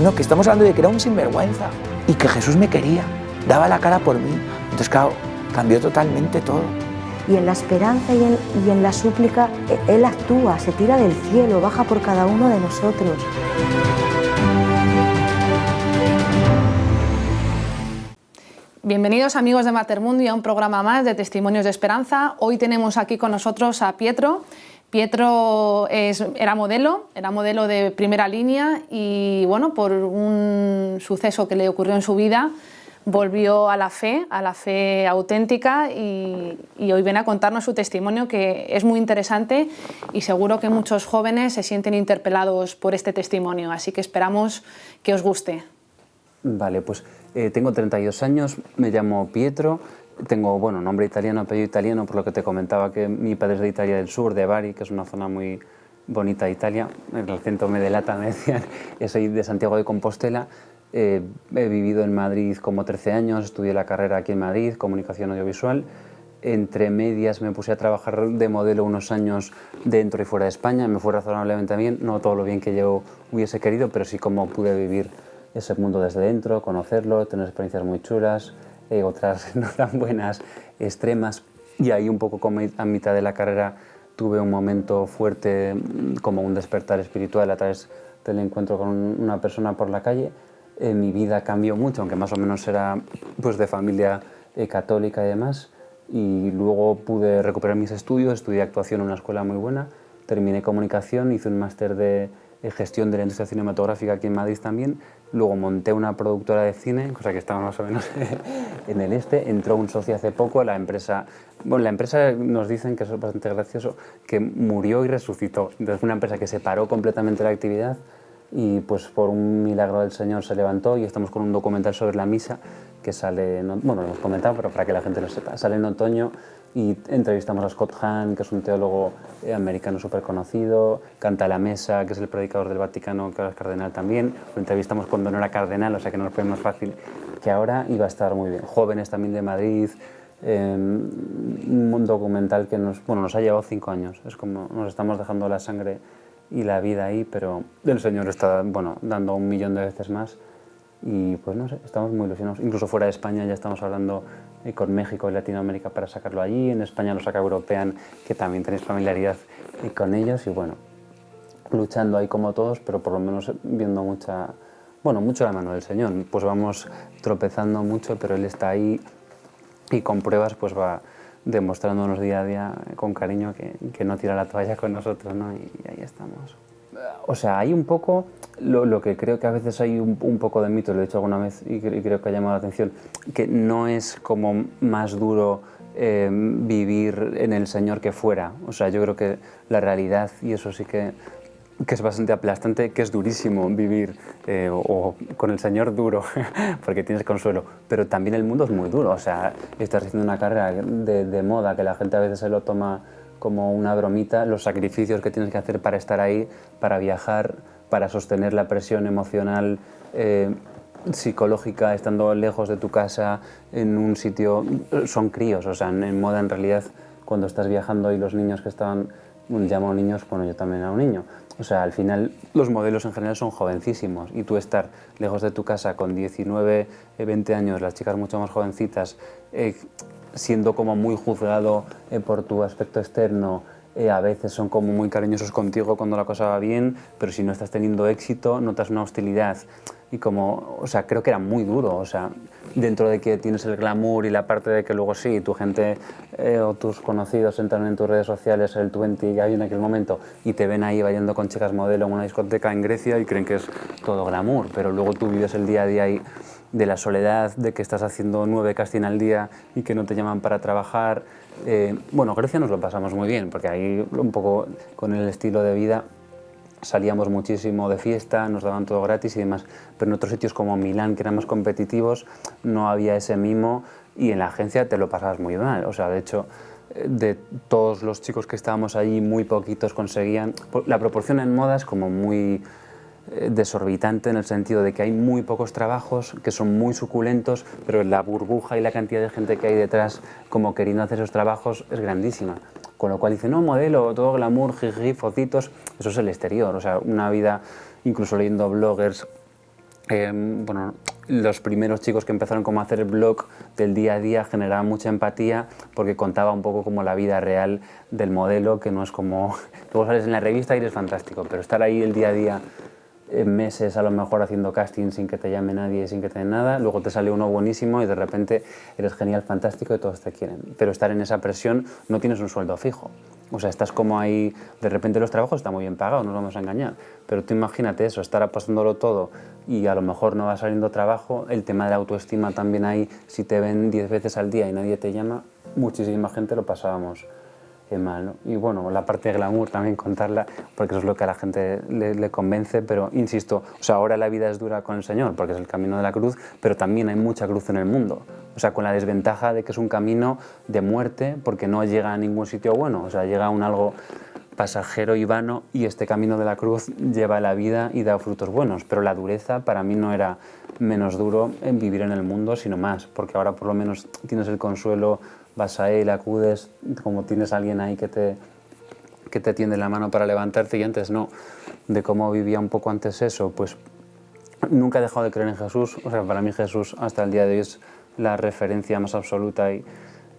no, que estamos hablando de que era un sinvergüenza y que Jesús me quería, daba la cara por mí. Entonces, claro, cambió totalmente todo. Y en la esperanza y en la súplica, Él actúa, se tira del cielo, baja por cada uno de nosotros. Bienvenidos amigos de Matermundi a un programa más de Testimonios de Esperanza. Hoy tenemos aquí con nosotros a Pietro. Pietro era modelo de primera línea y bueno, por un suceso que le ocurrió en su vida, volvió a la fe auténtica y hoy viene a contarnos su testimonio, que es muy interesante y seguro que muchos jóvenes se sienten interpelados por este testimonio, así que esperamos que os guste. Vale, pues tengo 32 años, me llamo Pietro, tengo nombre italiano, apellido italiano, por lo que te comentaba que mi padre es de Italia del Sur, de Bari, que es una zona muy bonita de Italia, el acento me delata, me decían, soy de Santiago de Compostela. He vivido en Madrid como 13 años, estudié la carrera aquí en Madrid, comunicación audiovisual. Entre medias me puse a trabajar de modelo unos años dentro y fuera de España, me fue razonablemente bien, no todo lo bien que yo hubiese querido, pero sí como pude vivir ese mundo desde dentro, conocerlo, tener experiencias muy chulas, otras no tan buenas, extremas. Y ahí un poco como a mitad de la carrera tuve un momento fuerte, como un despertar espiritual a través del encuentro con una persona por la calle. Mi vida cambió mucho, aunque más o menos era pues, de familia católica y demás. Y luego pude recuperar mis estudios, estudié actuación en una escuela muy buena, terminé comunicación, hice un máster de gestión de la industria cinematográfica aquí en Madrid también. Luego monté una productora de cine, cosa que estaba más o menos en el este. Entró un socio hace poco, la empresa nos dicen, que es bastante gracioso, que murió y resucitó. Entonces fue una empresa que se paró completamente la actividad y pues por un milagro del Señor se levantó y estamos con un documental sobre la misa que sale, lo hemos comentado, pero para que la gente lo sepa, sale en otoño y entrevistamos a Scott Hahn, que es un teólogo americano súper conocido, Canta la Mesa, que es el predicador del Vaticano, que ahora es cardenal también, lo entrevistamos cuando no era cardenal, o sea que no nos fue más fácil que ahora, y va a estar muy bien. Jóvenes también de Madrid, un documental que nos ha llevado 5 años, es como nos estamos dejando la sangre y la vida ahí, pero el Señor está dando 1 millón de veces más y pues no sé, estamos muy ilusionados. Incluso fuera de España ya estamos hablando con México y Latinoamérica para sacarlo allí. En España lo saca European, que también tenéis familiaridad con ellos y luchando ahí como todos, pero por lo menos viendo mucho la mano del Señor. Pues vamos tropezando mucho, pero Él está ahí y con pruebas pues va demostrándonos día a día con cariño que no tira la toalla con nosotros, ¿no? Y ahí estamos. O sea, hay un poco lo que creo que a veces hay un poco de mito, lo he dicho alguna vez y creo que ha llamado la atención, que no es como más duro vivir en el Señor que fuera. O sea, yo creo que la realidad, y eso sí que es bastante aplastante, que es durísimo vivir o con el Señor duro, porque tienes consuelo, pero también el mundo es muy duro. O sea, estás haciendo una carrera de moda que la gente a veces se lo toma como una bromita, los sacrificios que tienes que hacer para estar ahí, para viajar, para sostener la presión emocional, psicológica, estando lejos de tu casa, en un sitio, son críos. O sea, en moda en realidad, cuando estás viajando y los niños que estaban, llamo niños, yo también era un niño. O sea, al final los modelos en general son jovencísimos y tú estar lejos de tu casa con 19, 20 años, las chicas mucho más jovencitas, siendo como muy juzgado por tu aspecto externo, a veces son como muy cariñosos contigo cuando la cosa va bien, pero si no estás teniendo éxito notas una hostilidad y creo que era muy duro, o sea, dentro de que tienes el glamour y la parte de que luego sí, tu gente o tus conocidos entran en tus redes sociales, el 20 que hay en aquel momento y te ven ahí bailando con chicas modelo en una discoteca en Grecia y creen que es todo glamour, pero luego tú vives el día a día ahí de la soledad, de que estás haciendo 9 casting al día y que no te llaman para trabajar. Grecia nos lo pasamos muy bien, porque ahí un poco con el estilo de vida salíamos muchísimo de fiesta, nos daban todo gratis y demás, pero en otros sitios como Milán, que eran más competitivos, no había ese mimo y en la agencia te lo pasabas muy mal. O sea, de hecho, de todos los chicos que estábamos allí, muy poquitos conseguían. La proporción en moda es como muy desorbitante en el sentido de que hay muy pocos trabajos que son muy suculentos, pero la burbuja y la cantidad de gente que hay detrás como queriendo hacer esos trabajos es grandísima. Con lo cual dice, no, modelo, todo glamour, jiji, focitos, eso es el exterior. O sea, una vida, incluso leyendo bloggers bueno, los primeros chicos que empezaron como a hacer el blog del día a día generaban mucha empatía porque contaba un poco como la vida real del modelo, que no es como... Luego sales en la revista y eres fantástico, pero estar ahí el día a día, meses a lo mejor haciendo casting sin que te llame nadie, sin que te den nada, luego te sale uno buenísimo y de repente eres genial, fantástico y todos te quieren. Pero estar en esa presión, no tienes un sueldo fijo. O sea, estás como ahí, de repente los trabajos están muy bien pagados, no nos vamos a engañar, pero tú imagínate eso, estar apostándolo todo y a lo mejor no va saliendo trabajo, el tema de la autoestima también ahí, si te ven 10 veces al día y nadie te llama, muchísima gente lo pasábamos mal, ¿no? Y bueno, la parte de glamour también contarla, porque eso es lo que a la gente le convence, pero insisto, o sea, ahora la vida es dura con el Señor, porque es el camino de la cruz, pero también hay mucha cruz en el mundo, o sea, con la desventaja de que es un camino de muerte, porque no llega a ningún sitio bueno, o sea, llega a un algo pasajero y vano, y este camino de la cruz lleva la vida y da frutos buenos, pero la dureza para mí no era menos duro en vivir en el mundo, sino más, porque ahora por lo menos tienes el consuelo, vas a él, acudes, como tienes a alguien ahí que te tiende la mano para levantarte, y antes no. De cómo vivía un poco antes eso, pues nunca he dejado de creer en Jesús, o sea, para mí Jesús hasta el día de hoy es la referencia más absoluta y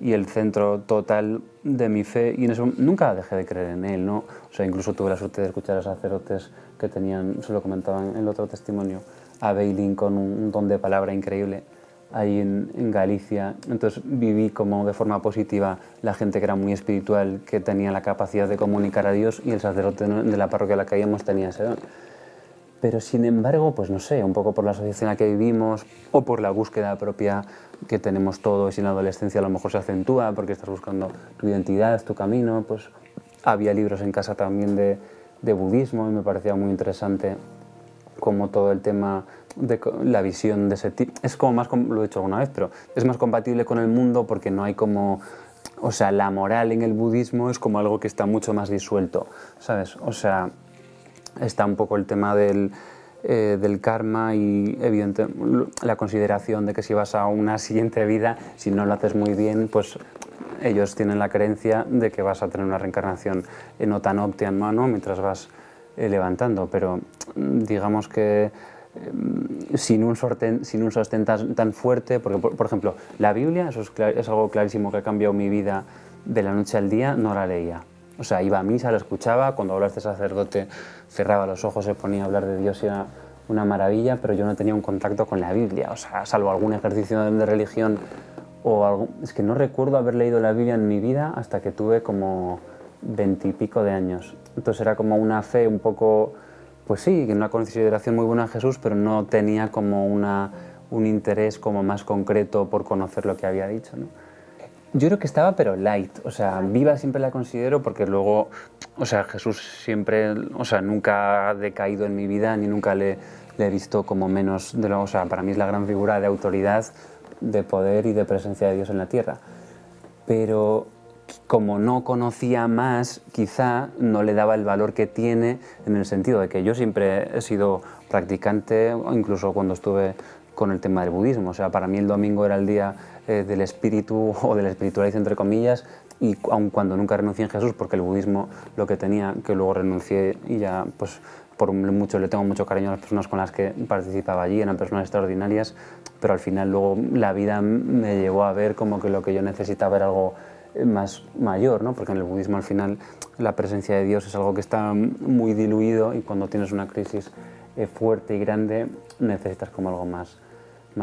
el centro total de mi fe, y en eso nunca dejé de creer en Él, ¿no? O sea, incluso tuve la suerte de escuchar a sacerdotes que tenían, se lo comentaban en el otro testimonio, a Beilín con un don de palabra increíble ahí en Galicia. Entonces viví como de forma positiva la gente que era muy espiritual, que tenía la capacidad de comunicar a Dios, y el sacerdote de la parroquia a la que íbamos tenía ese don. Pero sin embargo, pues no sé, un poco por la sociedad en la que vivimos o por la búsqueda propia que tenemos todos, y en la adolescencia a lo mejor se acentúa porque estás buscando tu identidad, tu camino, pues había libros en casa también de budismo y me parecía muy interesante como todo el tema de la visión de ese tipo. Es como más, lo he dicho alguna vez, pero es más compatible con el mundo porque no hay como... O sea, la moral en el budismo es como algo que está mucho más disuelto, ¿sabes? O sea, está un poco el tema del karma y, evidente, la consideración de que si vas a una siguiente vida, si no lo haces muy bien, pues ellos tienen la creencia de que vas a tener una reencarnación no tan óptima, ¿no? Mientras vas levantando, pero digamos que sin un sostén tan fuerte, porque por ejemplo, la Biblia, eso es algo clarísimo que ha cambiado mi vida de la noche al día, no la leía. O sea, iba a misa, la escuchaba, cuando hablaba este sacerdote cerraba los ojos, se ponía a hablar de Dios y era una maravilla, pero yo no tenía un contacto con la Biblia, o sea, salvo algún ejercicio de religión o algo. Es que no recuerdo haber leído la Biblia en mi vida hasta que tuve como 20 y pico de años. Entonces era como una fe un poco, pues sí, una consideración muy buena en Jesús, pero no tenía como un interés como más concreto por conocer lo que había dicho, ¿no? Yo creo que estaba, pero light, o sea, viva siempre la considero porque luego, o sea, Jesús siempre, o sea, nunca ha decaído en mi vida ni nunca le he visto como menos de lo, o sea, para mí es la gran figura de autoridad, de poder y de presencia de Dios en la tierra. Pero como no conocía más, quizá no le daba el valor que tiene, en el sentido de que yo siempre he sido practicante, incluso cuando estuve con el tema del budismo. O sea, para mí el domingo era el día del espíritu o de la espiritualidad, entre comillas, y aun cuando nunca renuncié en Jesús, porque el budismo lo que tenía, que luego renuncié y ya, pues por mucho, le tengo mucho cariño a las personas con las que participaba allí, eran personas extraordinarias, pero al final luego la vida me llevó a ver como que lo que yo necesitaba era algo más mayor, ¿no? Porque en el budismo al final la presencia de Dios es algo que está muy diluido, y cuando tienes una crisis fuerte y grande necesitas como algo más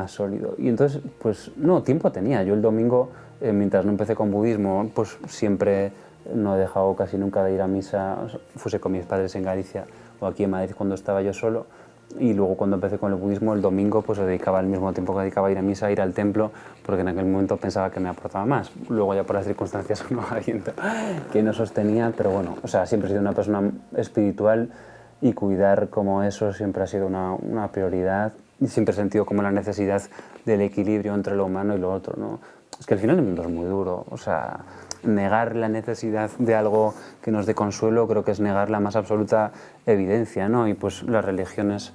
sólido. Y entonces, pues no, tiempo tenía. Yo el domingo, mientras no empecé con budismo, pues siempre no he dejado casi nunca de ir a misa, fuese con mis padres en Galicia o aquí en Madrid cuando estaba yo solo. Y luego cuando empecé con el budismo, el domingo pues dedicaba el mismo tiempo que dedicaba a ir a misa, a ir al templo, porque en aquel momento pensaba que me aportaba más. Luego ya por las circunstancias uno va viendo que no sostenía, pero bueno, o sea, siempre he sido una persona espiritual y cuidar como eso siempre ha sido una prioridad, y siempre he sentido como la necesidad del equilibrio entre lo humano y lo otro, ¿no? Es que al final el mundo es muy duro, o sea, negar la necesidad de algo que nos dé consuelo creo que es negar la más absoluta evidencia, ¿no? Y pues las religiones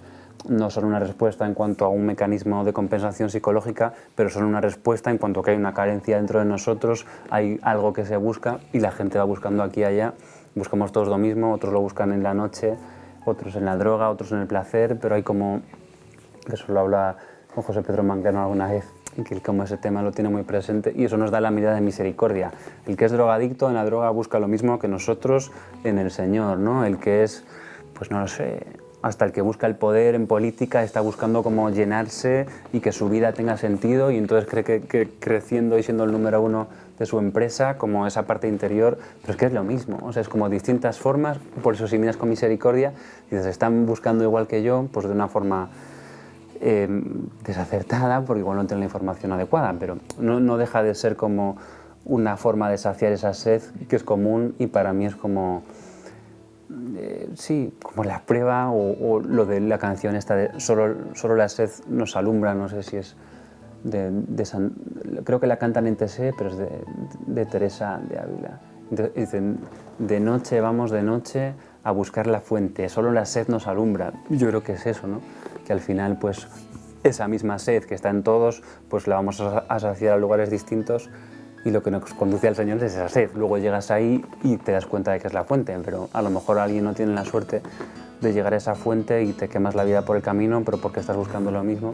no son una respuesta en cuanto a un mecanismo de compensación psicológica, pero son una respuesta en cuanto a que hay una carencia dentro de nosotros, hay algo que se busca y la gente va buscando aquí y allá, buscamos todos lo mismo, otros lo buscan en la noche, otros en la droga, otros en el placer, pero hay como que eso lo habla con José Pedro Mancano alguna vez, y que como ese tema lo tiene muy presente, y eso nos da la mirada de misericordia. El que es drogadicto en la droga busca lo mismo que nosotros en el Señor, ¿no? El que es, pues no lo sé, hasta el que busca el poder en política está buscando como llenarse y que su vida tenga sentido, y entonces cree que creciendo y siendo el número uno de su empresa, como esa parte interior, pero es que es lo mismo, o sea, es como distintas formas. Por eso si miras con misericordia, dices, están buscando igual que yo, pues de una forma desacertada, porque igual no tienen la información adecuada, pero no deja de ser como una forma de saciar esa sed que es común, y para mí es como, sí, como la prueba o lo de la canción esta de solo la sed nos alumbra, no sé si es creo que la cantan en TSE, pero es de Teresa de Ávila. Dicen, de noche vamos de noche a buscar la fuente, solo la sed nos alumbra. Yo creo que es eso, ¿no? Que al final, pues, esa misma sed que está en todos, pues la vamos a saciar a lugares distintos, y lo que nos conduce al Señor es esa sed. Luego llegas ahí y te das cuenta de que es la fuente, pero a lo mejor alguien no tiene la suerte de llegar a esa fuente y te quemas la vida por el camino, pero porque estás buscando lo mismo.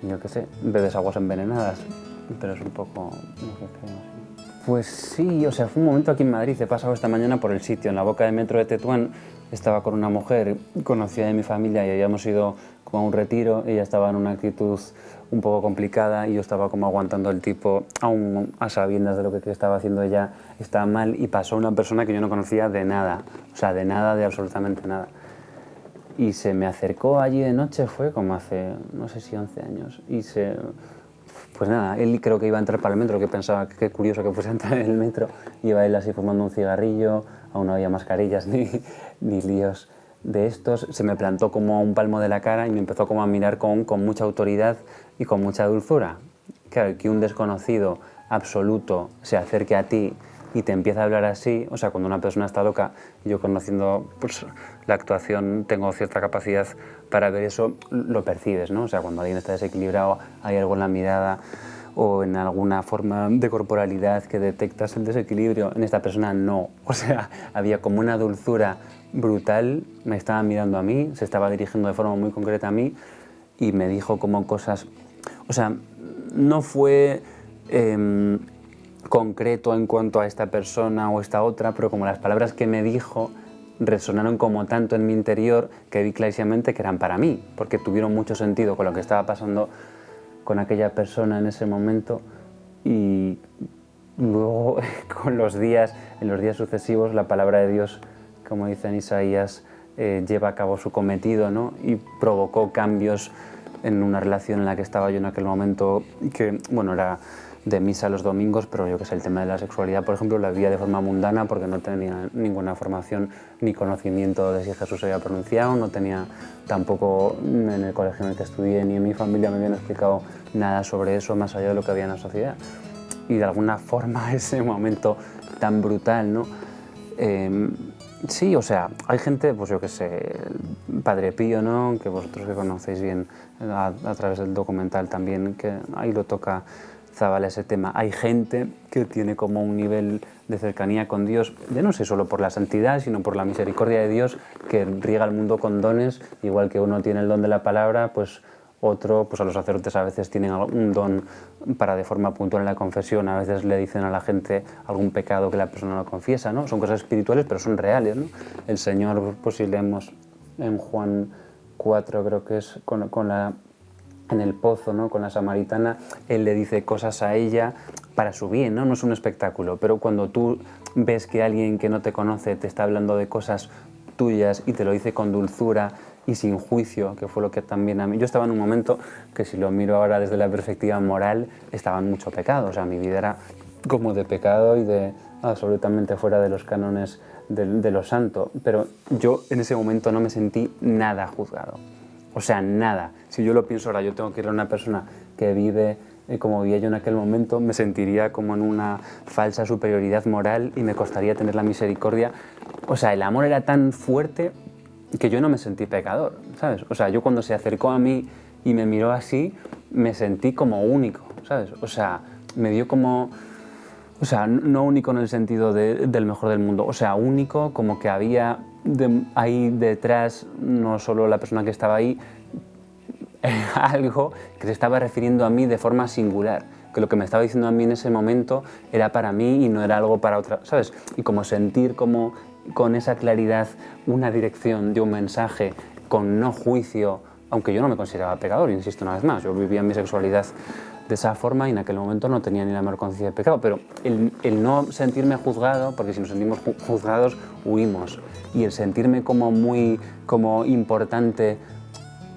Yo qué sé, bebes aguas envenenadas, pero es un poco lo que creo. Pues sí, o sea, fue un momento aquí en Madrid, he pasado esta mañana por el sitio, en la boca de metro de Tetuán, estaba con una mujer conocida de mi familia y habíamos ido como a un retiro, ella estaba en una actitud un poco complicada y yo estaba como aguantando el tipo, aún a sabiendas de lo que estaba haciendo ella estaba mal, y pasó una persona que yo no conocía de nada, o sea, de nada, de absolutamente nada. Y se me acercó allí de noche, fue como hace, no sé si 11 años, y pues nada, él creo que iba a entrar para el metro, que pensaba que qué curioso que fuese a entrar en el metro, iba él así fumando un cigarrillo, aún no había mascarillas ni líos de estos, se me plantó como a un palmo de la cara y me empezó como a mirar con mucha autoridad y con mucha dulzura. Claro, que un desconocido absoluto se acerque a ti y te empieza a hablar así, o sea, cuando una persona está loca, yo conociendo pues, la actuación tengo cierta capacidad para ver eso, lo percibes, ¿no? O sea, cuando alguien está desequilibrado, hay algo en la mirada o en alguna forma de corporalidad que detectas el desequilibrio. En esta persona no, o sea, había como una dulzura brutal, me estaba mirando a mí, se estaba dirigiendo de forma muy concreta a mí y me dijo como cosas, o sea, no fue concreto en cuanto a esta persona o esta otra, pero como las palabras que me dijo resonaron como tanto en mi interior que vi clarísimamente que eran para mí, porque tuvieron mucho sentido con lo que estaba pasando con aquella persona en ese momento. Y luego en los días sucesivos la palabra de Dios, como dice en Isaías, lleva a cabo su cometido, ¿no? Y provocó cambios en una relación en la que estaba yo en aquel momento, que bueno, era de misa los domingos, pero yo que sé, el tema de la sexualidad, por ejemplo, la vivía de forma mundana porque no tenía ninguna formación ni conocimiento de si Jesús se había pronunciado, no tenía tampoco en el colegio en el que estudié ni en mi familia me habían explicado nada sobre eso más allá de lo que había en la sociedad. Y de alguna forma ese momento tan brutal, ¿no? Sí, o sea, hay gente, pues yo que sé, el Padre Pío, ¿no? Que vosotros que conocéis bien a través del documental también, que ahí lo toca Zabala ese tema. Hay gente que tiene como un nivel de cercanía con Dios, ya no sé solo por la santidad, sino por la misericordia de Dios, que riega el mundo con dones, igual que uno tiene el don de la palabra, pues otro, pues a los sacerdotes a veces tienen un don para de forma puntual en la confesión, a veces le dicen a la gente algún pecado que la persona no confiesa, ¿no? Son cosas espirituales, pero son reales, ¿no? El Señor, pues si leemos en Juan 4, creo que es en el pozo, ¿no? Con la samaritana, Él le dice cosas a ella para su bien, ¿no? No es un espectáculo, pero cuando tú ves que alguien que no te conoce te está hablando de cosas tuyas y te lo dice con dulzura y sin juicio, que fue lo que también a mí... Yo estaba en un momento que si lo miro ahora desde la perspectiva moral, estaba en mucho pecado, o sea, mi vida era como de pecado y de absolutamente fuera de los cánones de lo santo, pero yo en ese momento no me sentí nada juzgado. O sea, nada. Si yo lo pienso ahora, yo tengo que ir a una persona que vive como vivía yo en aquel momento, me sentiría como en una falsa superioridad moral y me costaría tener la misericordia. O sea, el amor era tan fuerte que yo no me sentí pecador, ¿sabes? O sea, yo cuando se acercó a mí y me miró así, me sentí como único, ¿sabes? O sea, me dio como... O sea, no único en el sentido del mejor del mundo, o sea, único como que había ahí detrás, no solo la persona que estaba ahí, algo que se estaba refiriendo a mí de forma singular, que lo que me estaba diciendo a mí en ese momento era para mí y no era algo para otra, ¿sabes? Y como sentir como con esa claridad una dirección de un mensaje con no juicio, aunque yo no me consideraba pecador, insisto una vez más, yo vivía mi sexualidad de esa forma y en aquel momento no tenía ni la menor conciencia de pecado, pero el no sentirme juzgado, porque si nos sentimos juzgados huimos, y el sentirme como muy importante,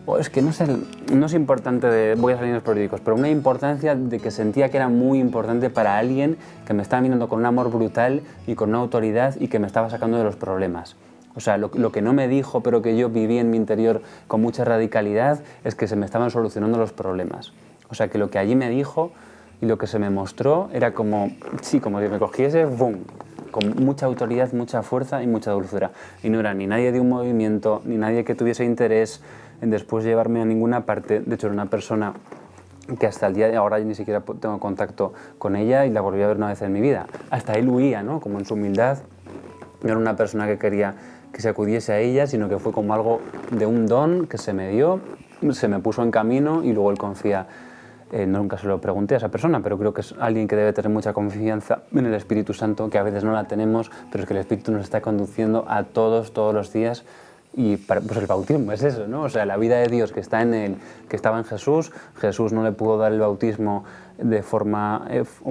o es que no es importante voy a salir en los periódicos, pero una importancia de que sentía que era muy importante para alguien que me estaba mirando con un amor brutal y con una autoridad y que me estaba sacando de los problemas. O sea, lo que no me dijo, pero que yo viví en mi interior con mucha radicalidad, es que se me estaban solucionando los problemas. O sea, que lo que allí me dijo y lo que se me mostró era como, sí, como si me cogiese, ¡bum!, con mucha autoridad, mucha fuerza y mucha dulzura. Y no era ni nadie de un movimiento, ni nadie que tuviese interés en después llevarme a ninguna parte. De hecho, era una persona que hasta el día de ahora ni siquiera tengo contacto con ella y la volví a ver una vez en mi vida. Hasta él huía, ¿no? Como en su humildad. No era una persona que quería que se acudiese a ella, sino que fue como algo de un don que se me dio, se me puso en camino y luego él confía. Nunca se lo pregunté a esa persona, pero creo que es alguien que debe tener mucha confianza en el Espíritu Santo, que a veces no la tenemos, pero es que el Espíritu nos está conduciendo a todos los días. Y pues el bautismo es eso, ¿no? O sea, la vida de Dios que está en él, que estaba en Jesús, Jesús no le pudo dar el bautismo de forma,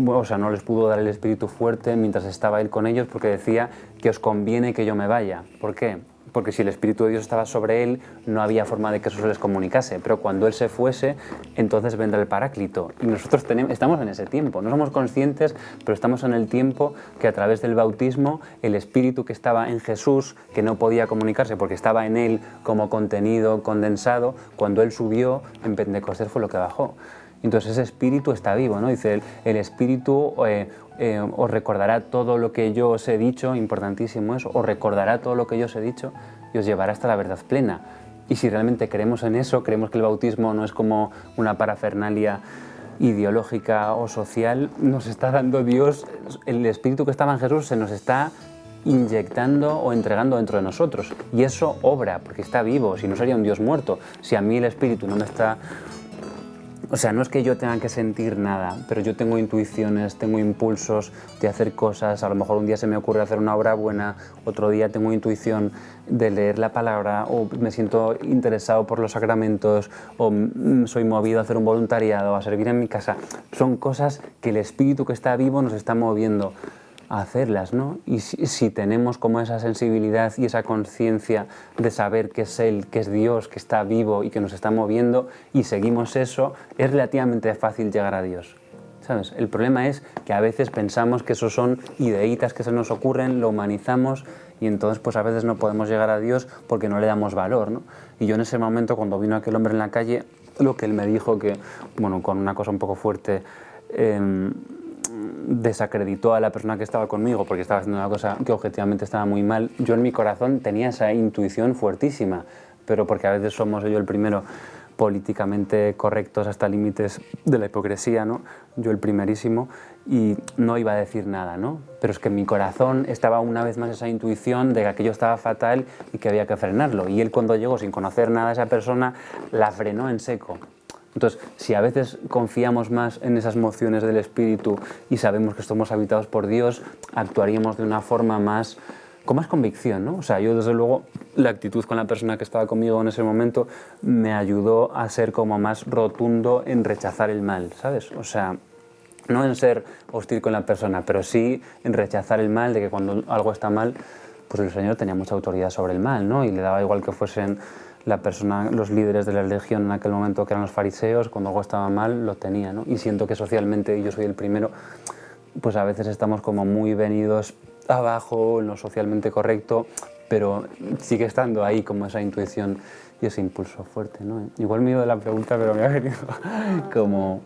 o sea, no les pudo dar el Espíritu fuerte mientras estaba él con ellos, porque decía que os conviene que yo me vaya. ¿Por qué? Porque si el Espíritu de Dios estaba sobre él, no había forma de que eso se les comunicase. Pero cuando él se fuese, entonces vendrá el Paráclito. Y nosotros estamos en ese tiempo. No somos conscientes, pero estamos en el tiempo que a través del bautismo, el Espíritu que estaba en Jesús, que no podía comunicarse porque estaba en él como contenido condensado, cuando él subió en Pentecostés fue lo que bajó. Entonces ese Espíritu está vivo, ¿no? Dice, el Espíritu os recordará todo lo que yo os he dicho, importantísimo eso, os recordará todo lo que yo os he dicho y os llevará hasta la verdad plena. Y si realmente creemos en eso, creemos que el bautismo no es como una parafernalia ideológica o social, nos está dando Dios, el Espíritu que estaba en Jesús se nos está inyectando o entregando dentro de nosotros. Y eso obra, porque está vivo, si no sería un Dios muerto. Si a mí el Espíritu no me está... O sea, no es que yo tenga que sentir nada, pero yo tengo intuiciones, tengo impulsos de hacer cosas. A lo mejor un día se me ocurre hacer una obra buena, otro día tengo intuición de leer la palabra, o me siento interesado por los sacramentos, o soy movido a hacer un voluntariado, a servir en mi casa. Son cosas que el Espíritu que está vivo nos está moviendo a hacerlas, ¿no? Y si tenemos como esa sensibilidad y esa conciencia de saber que es Él, que es Dios, que está vivo y que nos está moviendo, y seguimos eso, es relativamente fácil llegar a Dios, ¿sabes? El problema es que a veces pensamos que eso son ideitas que se nos ocurren, lo humanizamos y entonces pues a veces no podemos llegar a Dios porque no le damos valor, ¿no? Y yo en ese momento, cuando vino aquel hombre en la calle, lo que él me dijo, que, bueno, con una cosa un poco fuerte, desacreditó a la persona que estaba conmigo porque estaba haciendo una cosa que objetivamente estaba muy mal. Yo en mi corazón tenía esa intuición fuertísima, pero porque a veces somos, yo el primero, políticamente correctos hasta límites de la hipocresía, ¿no? Yo el primerísimo, y no iba a decir nada, ¿no? Pero es que en mi corazón estaba una vez más esa intuición de que aquello estaba fatal y que había que frenarlo. Y él, cuando llegó sin conocer nada a esa persona, la frenó en seco. Entonces, si a veces confiamos más en esas mociones del Espíritu y sabemos que estamos habitados por Dios, actuaríamos de una forma más, con más convicción, ¿no? O sea, yo desde luego, la actitud con la persona que estaba conmigo en ese momento me ayudó a ser como más rotundo en rechazar el mal, ¿sabes? O sea, no en ser hostil con la persona, pero sí en rechazar el mal, de que cuando algo está mal, pues el Señor tenía mucha autoridad sobre el mal, ¿no? Y le daba igual que fuesen la persona, los líderes de la religión en aquel momento, que eran los fariseos, cuando algo estaba mal, lo tenía, ¿no? Y siento que socialmente, y yo soy el primero, pues a veces estamos como muy venidos abajo en lo socialmente correcto, pero sigue estando ahí como esa intuición y ese impulso fuerte, ¿no? Igual me he ido de la pregunta, pero me ha venido como...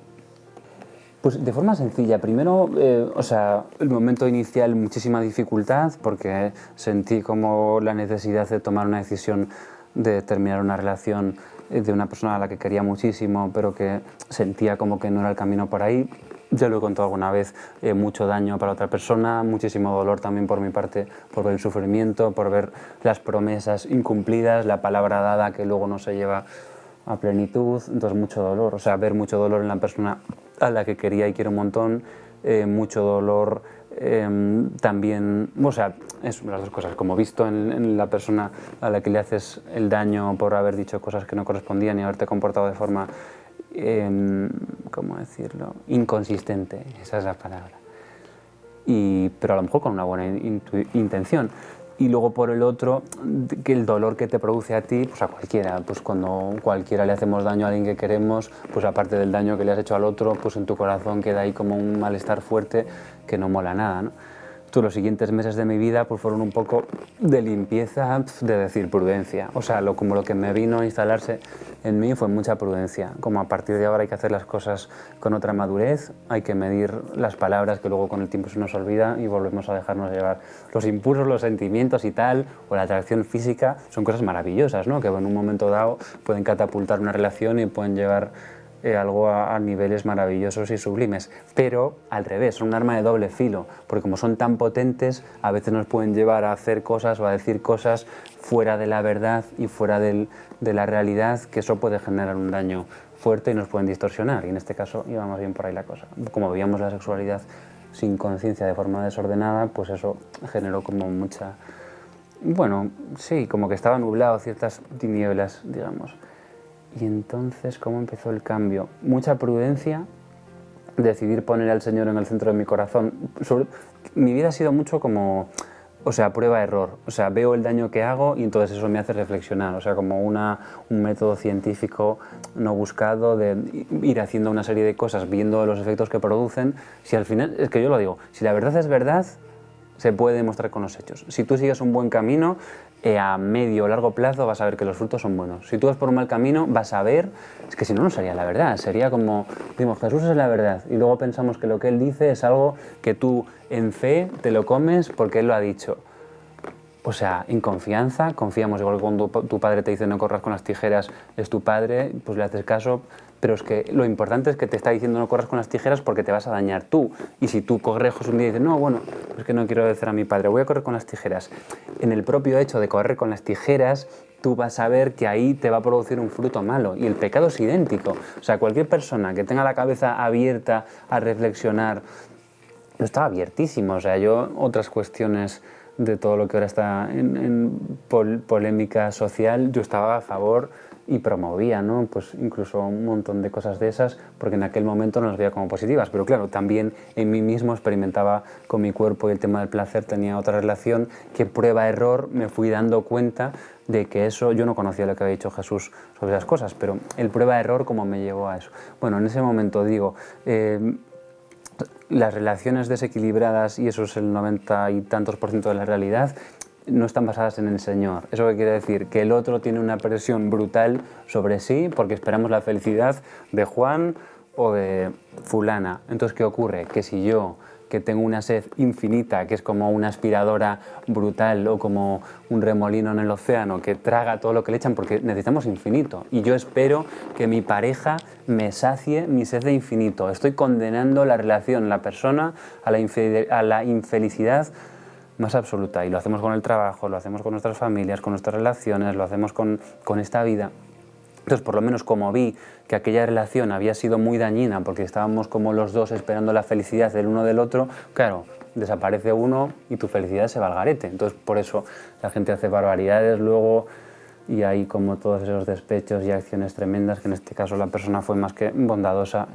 Pues de forma sencilla. Primero, o sea, el momento inicial, muchísima dificultad, porque sentí como la necesidad de tomar una decisión de terminar una relación de una persona a la que quería muchísimo, pero que sentía como que no era el camino por ahí. Ya lo he contado alguna vez, mucho daño para otra persona, muchísimo dolor también por mi parte, por ver el sufrimiento, por ver las promesas incumplidas, la palabra dada que luego no se lleva a plenitud, entonces mucho dolor, o sea, ver mucho dolor en la persona a la que quería y quiero un montón, mucho dolor también, o sea, eso, las dos cosas, como visto en la persona a la que le haces el daño por haber dicho cosas que no correspondían y haberte comportado de forma, ¿cómo decirlo?, inconsistente, esa es la palabra, pero a lo mejor con una buena intención. Y luego por el otro, que el dolor que te produce a ti, pues a cualquiera, pues cuando cualquiera le hacemos daño a alguien que queremos, pues aparte del daño que le has hecho al otro, pues en tu corazón queda ahí como un malestar fuerte que no mola nada, ¿no? Los siguientes meses de mi vida pues fueron un poco de limpieza, de decir prudencia, o sea, como lo que me vino a instalarse en mí fue mucha prudencia, como a partir de ahora hay que hacer las cosas con otra madurez, hay que medir las palabras que luego con el tiempo se nos olvida y volvemos a dejarnos llevar. Los impulsos, los sentimientos y tal, o la atracción física, son cosas maravillosas, ¿no? Que en un momento dado pueden catapultar una relación y pueden llevar algo a niveles maravillosos y sublimes, pero al revés, son un arma de doble filo, porque como son tan potentes, a veces nos pueden llevar a hacer cosas o a decir cosas fuera de la verdad y fuera de la realidad, que eso puede generar un daño fuerte y nos pueden distorsionar, y en este caso íbamos bien por ahí la cosa. Como veíamos la sexualidad sin conciencia, de forma desordenada, pues eso generó como mucha, bueno, sí, como que estaba nublado, ciertas tinieblas, digamos. Y entonces, ¿cómo empezó el cambio? Mucha prudencia, decidir poner al Señor en el centro de mi corazón. Mi vida ha sido mucho como, o sea, prueba-error. O sea, veo el daño que hago y entonces eso me hace reflexionar. O sea, como un método científico no buscado de ir haciendo una serie de cosas, viendo los efectos que producen. Si al final, es que yo lo digo, si la verdad es verdad, se puede demostrar con los hechos. Si tú sigues un buen camino, a medio o largo plazo vas a ver que los frutos son buenos. Si tú vas por un mal camino, vas a ver, es que si no, no sería la verdad, sería como, decimos, Jesús es la verdad, y luego pensamos que lo que Él dice es algo que tú en fe te lo comes porque Él lo ha dicho. O sea, en confianza, confiamos, igual que cuando tu padre te dice no corras con las tijeras, es tu padre, pues le haces caso, pero es que lo importante es que te está diciendo no corras con las tijeras porque te vas a dañar tú. Y si tú correjas un día y dices, no, bueno, es que no quiero obedecer a mi padre, voy a correr con las tijeras. En el propio hecho de correr con las tijeras, tú vas a ver que ahí te va a producir un fruto malo. Y el pecado es idéntico. O sea, cualquier persona que tenga la cabeza abierta a reflexionar, no estaba abiertísimo. O sea, yo otras cuestiones de todo lo que ahora está en polémica social, yo estaba a favor y promovía, ¿no? Pues incluso un montón de cosas de esas, porque en aquel momento no las veía como positivas, pero claro, también en mí mismo experimentaba con mi cuerpo y el tema del placer tenía otra relación que prueba-error me fui dando cuenta de que eso, yo no conocía lo que había dicho Jesús sobre esas cosas, pero el prueba-error como me llevó a eso. Bueno, en ese momento digo, las relaciones desequilibradas, y eso es el 90 y tantos % de la realidad, no están basadas en el Señor. ¿Eso qué quiere decir? Que el otro tiene una presión brutal sobre sí porque esperamos la felicidad de Juan o de fulana. Entonces, ¿qué ocurre? Que si yo, que tengo una sed infinita, que es como una aspiradora brutal o como un remolino en el océano que traga todo lo que le echan porque necesitamos infinito, y yo espero que mi pareja me sacie mi sed de infinito, estoy condenando la relación, la persona a la infelicidad más absoluta, y lo hacemos con el trabajo, lo hacemos con nuestras familias, con nuestras relaciones, lo hacemos con esta vida. Entonces, por lo menos como vi que aquella relación había sido muy dañina porque estábamos como los dos esperando la felicidad del uno del otro, claro, desaparece uno y tu felicidad se va al garete. Entonces, por eso la gente hace barbaridades luego y hay como todos esos despechos y acciones tremendas, que en este caso la persona fue más que bondadosa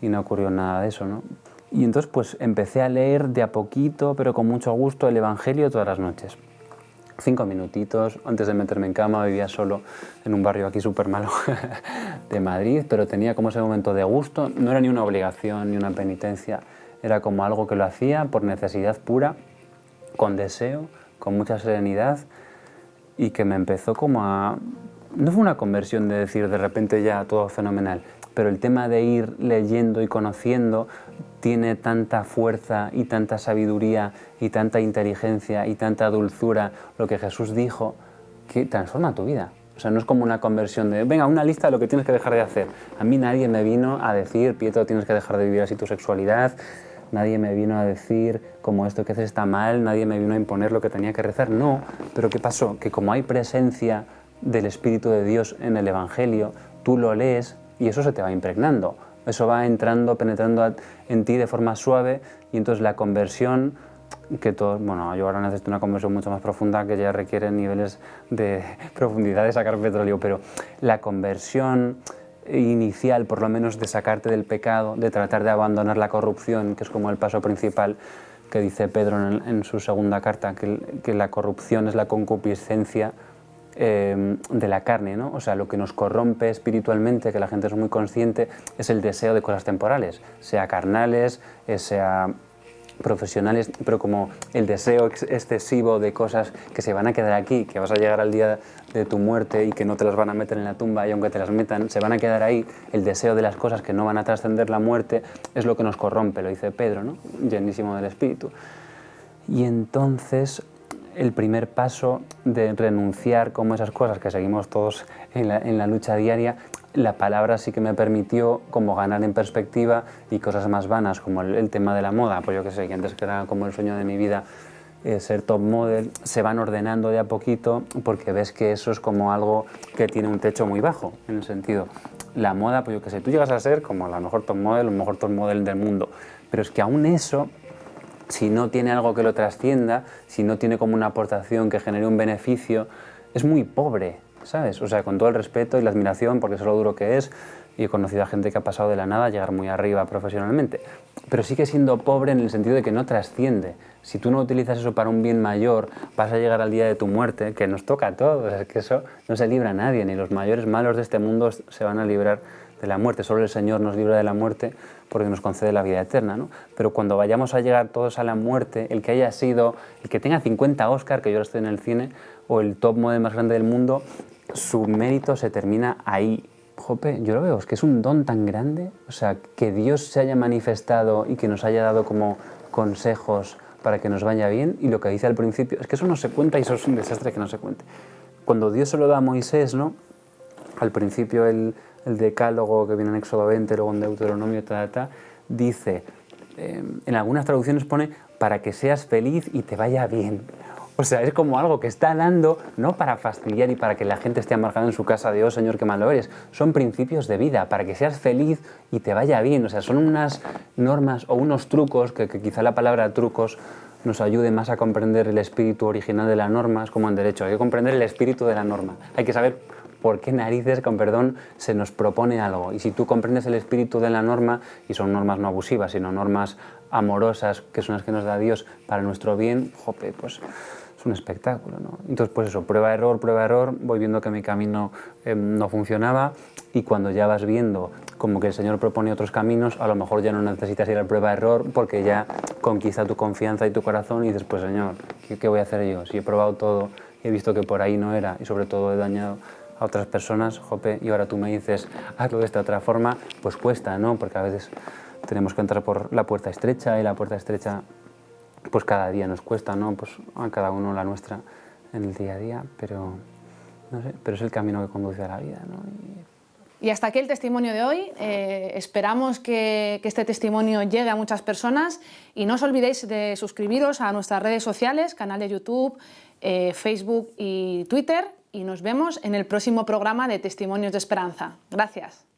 y no ocurrió nada de eso, ¿no? Y entonces pues empecé a leer de a poquito, pero con mucho gusto, el Evangelio todas las noches. 5 minutitos, antes de meterme en cama, vivía solo en un barrio aquí súper malo de Madrid, pero tenía como ese momento de gusto, no era ni una obligación ni una penitencia, era como algo que lo hacía por necesidad pura, con deseo, con mucha serenidad, y que me empezó como a... No fue una conversión de decir de repente ya todo fenomenal, pero el tema de ir leyendo y conociendo tiene tanta fuerza y tanta sabiduría y tanta inteligencia y tanta dulzura lo que Jesús dijo, que transforma tu vida. O sea, no es como una conversión de, venga, una lista de lo que tienes que dejar de hacer. A mí nadie me vino a decir, Pietro, tienes que dejar de vivir así tu sexualidad, nadie me vino a decir, como esto que haces está mal, nadie me vino a imponer lo que tenía que rezar. No, pero ¿qué pasó? Que como hay presencia del Espíritu de Dios en el Evangelio, tú lo lees y eso se te va impregnando. Eso va entrando, penetrando en ti de forma suave y entonces la conversión, que todos, bueno, yo ahora necesito una conversión mucho más profunda que ya requiere niveles de profundidad de sacar petróleo, pero la conversión inicial, por lo menos de sacarte del pecado, de tratar de abandonar la corrupción, que es como el paso principal que dice Pedro en su segunda carta, que la corrupción es la concupiscencia de la carne, ¿no? O sea, lo que nos corrompe espiritualmente, que la gente es muy consciente, es el deseo de cosas temporales, sea carnales, sea profesionales, pero como el deseo excesivo de cosas que se van a quedar aquí, que vas a llegar al día de tu muerte y que no te las van a meter en la tumba, y aunque te las metan, se van a quedar ahí, el deseo de las cosas que no van a trascender la muerte es lo que nos corrompe, lo dice Pedro, ¿no? Llenísimo del Espíritu. Y entonces el primer paso de renunciar como esas cosas que seguimos todos en la lucha diaria, la palabra sí que me permitió como ganar en perspectiva y cosas más vanas como el tema de la moda, pues yo que sé, que antes que era como el sueño de mi vida ser top model, se van ordenando de a poquito porque ves que eso es como algo que tiene un techo muy bajo, en el sentido, la moda, pues yo que sé, tú llegas a ser como la mejor top model o el mejor top model del mundo, pero es que aún eso, si no tiene algo que lo trascienda, si no tiene como una aportación que genere un beneficio, es muy pobre, ¿sabes? O sea, con todo el respeto y la admiración, porque eso es lo duro que es, y he conocido a gente que ha pasado de la nada a llegar muy arriba profesionalmente, pero sigue siendo pobre en el sentido de que no trasciende. Si tú no utilizas eso para un bien mayor, vas a llegar al día de tu muerte, que nos toca a todos, es que eso no se libra a nadie, ni los mayores malos de este mundo se van a librar de la muerte, solo el Señor nos libra de la muerte porque nos concede la vida eterna, ¿no? Pero cuando vayamos a llegar todos a la muerte, el que haya sido, el que tenga 50 Oscar, que yo ahora estoy en el cine, o el top model más grande del mundo, su mérito se termina ahí. Jope, yo lo veo, es que es un don tan grande, o sea, que Dios se haya manifestado y que nos haya dado como consejos para que nos vaya bien, y lo que dice al principio, es que eso no se cuenta y eso es un desastre que no se cuente. Cuando Dios se lo da a Moisés, ¿no? Al principio el decálogo que viene en Éxodo 20, luego en Deuteronomio, dice, en algunas traducciones pone, para que seas feliz y te vaya bien. O sea, es como algo que está dando, no para fastidiar y para que la gente esté amargada en su casa de, oh Señor, qué malo eres. Son principios de vida, para que seas feliz y te vaya bien. O sea, son unas normas o unos trucos, que quizá la palabra trucos nos ayude más a comprender el espíritu original de la norma. Es como en derecho, hay que comprender el espíritu de la norma. Hay que saber por qué narices, con perdón, se nos propone algo. Y si tú comprendes el espíritu de la norma, y son normas no abusivas, sino normas amorosas, que son las que nos da Dios para nuestro bien, jope, pues es un espectáculo, ¿no? Entonces, pues eso, prueba, error, voy viendo que mi camino no funcionaba, y cuando ya vas viendo como que el Señor propone otros caminos, a lo mejor ya no necesitas ir al prueba-error porque ya conquista tu confianza y tu corazón y dices, pues Señor, ¿qué voy a hacer yo? Si he probado todo y he visto que por ahí no era y sobre todo he dañado a otras personas, jope, y ahora tú me dices, hazlo de esta otra forma, pues cuesta, ¿no? Porque a veces tenemos que entrar por la puerta estrecha y la puerta estrecha pues cada día nos cuesta, ¿no? Pues a cada uno la nuestra en el día a día, pero no sé, pero es el camino que conduce a la vida, ¿no? Y hasta aquí el testimonio de hoy. Esperamos que este testimonio llegue a muchas personas y no os olvidéis de suscribiros a nuestras redes sociales, canal de YouTube, Facebook y Twitter, y nos vemos en el próximo programa de Testimonios de Esperanza. Gracias.